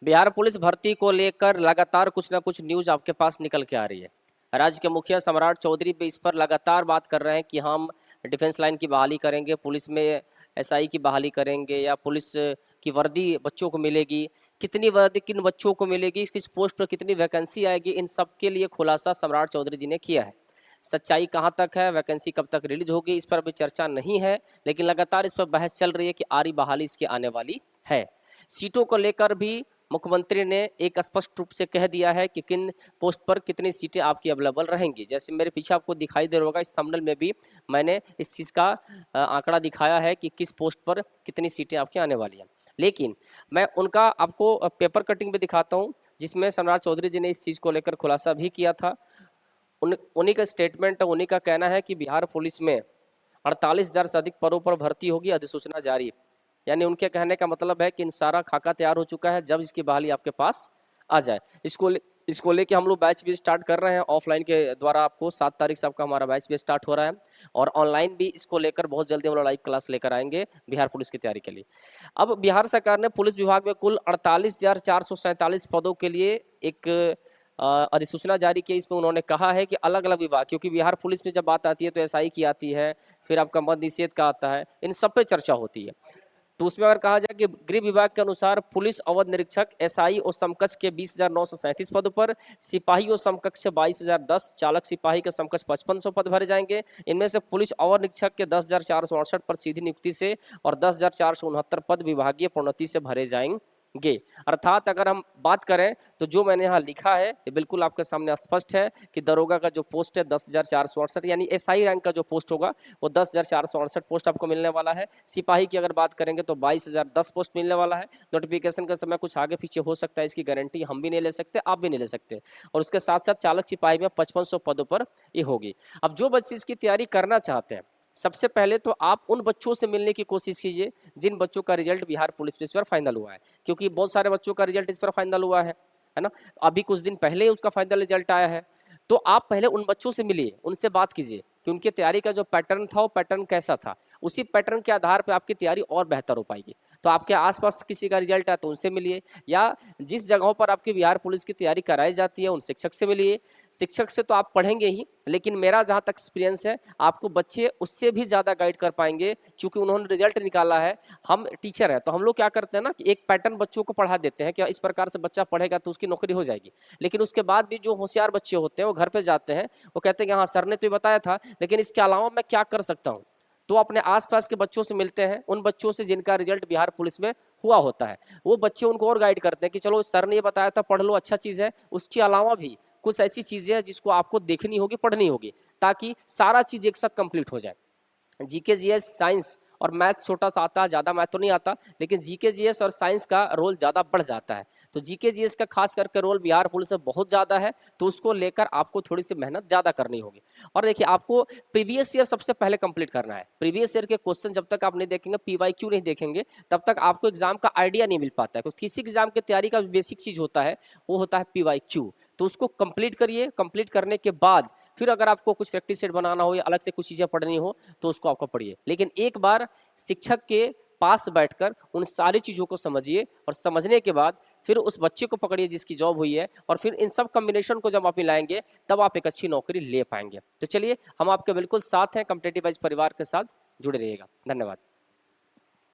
Bihar police भर्ती को लेकर लगातार कुछ ना कुछ न्यूज़ आपके पास निकल के आ रही है। राज्य के मुखिया सम्राट चौधरी भी इस पर लगातार बात कर रहे हैं कि हम डिफेंस लाइन की बहाली करेंगे, पुलिस में एसआई की बहाली करेंगे या पुलिस की वर्दी बच्चों को मिलेगी, कितनी वर्दी किन बच्चों को मिलेगी, किस पोस्ट पर कितनी वैकेंसी आएगी, इन सब के लिए खुलासा सम्राट चौधरी जी ने किया है। सच्चाई कहाँ तक है, वैकेंसी कब तक रिलीज होगी, इस पर अभी चर्चा नहीं है, लेकिन लगातार इस पर बहस चल रही है कि आरी बहाली इसकी आने वाली है। सीटों को लेकर भी मुख्यमंत्री ने एक स्पष्ट रूप से कह दिया है कि किन पोस्ट पर कितनी सीटें आपकी अवेलेबल रहेंगी। जैसे मेरे पीछे आपको दिखाई दे रहा होगा, इस थंबनेल में भी मैंने इस चीज़ का आंकड़ा दिखाया है कि किस पोस्ट पर कितनी सीटें आपकी आने वाली हैं। लेकिन मैं उनका आपको पेपर कटिंग भी दिखाता हूँ, जिसमें सम्राट चौधरी जी ने इस चीज़ को लेकर खुलासा भी किया था। उन्हीं का स्टेटमेंट, उन्हीं का कहना है कि बिहार पुलिस में 48,000 से अधिक पदों पर भर्ती होगी, अधिसूचना जारी। यानी उनके कहने का मतलब है कि इन सारा खाका तैयार हो चुका है, जब इसकी बहाली आपके पास आ जाए। इसको लेके हम लोग बैच भी स्टार्ट कर रहे हैं ऑफलाइन के द्वारा। आपको 7 तारीख से आपका हमारा बैच भी स्टार्ट हो रहा है और ऑनलाइन भी इसको लेकर बहुत जल्दी हम लोग लाइव क्लास लेकर आएंगे बिहार पुलिस की तैयारी के लिए। अब बिहार सरकार ने पुलिस विभाग में कुल 48,447 पदों के लिए एक अधिसूचना जारी की। इसमें उन्होंने कहा है कि अलग अलग विभाग, क्योंकि बिहार पुलिस में जब बात आती है तो एसआई की आती है, फिर आपका मद्य निषेध का आता है, इन सब पे चर्चा होती है। तो उसमें अगर कहा जाए कि गृह विभाग के अनुसार पुलिस अवध निरीक्षक एसआई और समकक्ष के 20,937 पदों पर, सिपाही और समकक्ष 22,010, चालक सिपाही के समकक्ष 5500 पद भरे जाएंगे। इनमें से पुलिस अवर निरीक्षक के 10,468 पद सीधी नियुक्ति से और 10,469 पद विभागीय प्रोन्नति से भरे जाएंगे। अर्थात अगर हम बात करें तो जो मैंने यहाँ लिखा है ये बिल्कुल आपके सामने स्पष्ट है कि दरोगा का जो पोस्ट है 10,468, यानी एसआई रैंक का जो पोस्ट होगा वो 10,468 पोस्ट आपको मिलने वाला है। सिपाही की अगर बात करेंगे तो 22,010 पोस्ट मिलने वाला है। नोटिफिकेशन का समय कुछ आगे पीछे हो सकता है, इसकी गारंटी हम भी नहीं ले सकते, आप भी नहीं ले सकते। और उसके साथ साथ चालक सिपाही में 5500 पदों पर ये होगी। अब जो बच्चे इसकी तैयारी करना चाहते हैं, सबसे पहले तो आप उन बच्चों से मिलने की कोशिश कीजिए जिन बच्चों का रिजल्ट बिहार पुलिस में इस बार फाइनल हुआ है, क्योंकि बहुत सारे बच्चों का रिजल्ट इस बार फाइनल हुआ है ना। अभी कुछ दिन पहले ही उसका फाइनल रिजल्ट आया है। तो आप पहले उन बच्चों से मिलिए, उनसे बात कीजिए कि उनकी तैयारी का जो पैटर्न था वो पैटर्न कैसा था। उसी पैटर्न के आधार पर आपकी तैयारी और बेहतर हो पाएगी। तो आपके आसपास किसी का रिजल्ट है तो उनसे मिलिए, या जिस जगहों पर आपकी बिहार पुलिस की तैयारी कराई जाती है उन शिक्षक से मिलिए। शिक्षक से तो आप पढ़ेंगे ही, लेकिन मेरा जहाँ तक एक्सपीरियंस है आपको बच्चे उससे भी ज़्यादा गाइड कर पाएंगे, क्योंकि उन्होंने रिजल्ट निकाला है। हम टीचर हैं तो हम लोग क्या करते हैं ना कि एक पैटर्न बच्चों को पढ़ा देते हैं कि इस प्रकार से बच्चा पढ़ेगा तो उसकी नौकरी हो जाएगी। लेकिन उसके बाद भी जो होशियार बच्चे होते हैं वो घर पे जाते हैं, वो कहते हैं कि हाँ सर ने तो ये बताया था, लेकिन इसके अलावा मैं क्या कर सकता हूँ। तो अपने आसपास के बच्चों से मिलते हैं, उन बच्चों से जिनका रिजल्ट बिहार पुलिस में हुआ होता है। वो बच्चे उनको और गाइड करते हैं कि चलो सर ने ये बताया था पढ़ लो, अच्छा चीज़ है, उसके अलावा भी कुछ ऐसी चीज़ें हैं जिसको आपको देखनी होगी, पढ़नी होगी, ताकि सारा चीज़ एक साथ कंप्लीट हो जाए। जीके जीएस साइंस और मैथ्स छोटा सा आता है, ज़्यादा मैथ तो नहीं आता, लेकिन जीके जीएस और साइंस का रोल ज़्यादा बढ़ जाता है। तो जीके जीएस का खास करके रोल बिहार पुलिस में बहुत ज़्यादा है, तो उसको लेकर आपको थोड़ी सी मेहनत ज़्यादा करनी होगी। और देखिए आपको प्रीवियस ईयर सबसे पहले कंप्लीट करना है। प्रीवियस ईयर के क्वेश्चन जब तक आप नहीं देखेंगे, PYQ नहीं देखेंगे, तब तक आपको एग्जाम का आइडिया नहीं मिल पाता है। क्योंकि किसी एग्जाम की तैयारी का बेसिक चीज़ होता है, वो होता है PYQ। तो उसको कंप्लीट करिए। कंप्लीट करने के बाद फिर अगर आपको कुछ प्रैक्टिस सेट बनाना हो या अलग से कुछ चीज़ें पढ़नी हो तो उसको आपको पढ़िए। लेकिन एक बार शिक्षक के पास बैठकर उन सारी चीज़ों को समझिए, और समझने के बाद फिर उस बच्चे को पकड़िए जिसकी जॉब हुई है, और फिर इन सब कॉम्बिनेशन को जब आप मिलाएंगे तब आप एक अच्छी नौकरी ले पाएंगे। तो चलिए, हम आपके बिल्कुल साथ हैं, कॉम्पिटिटिव एज परिवार के साथ जुड़े रहिएगा। धन्यवाद।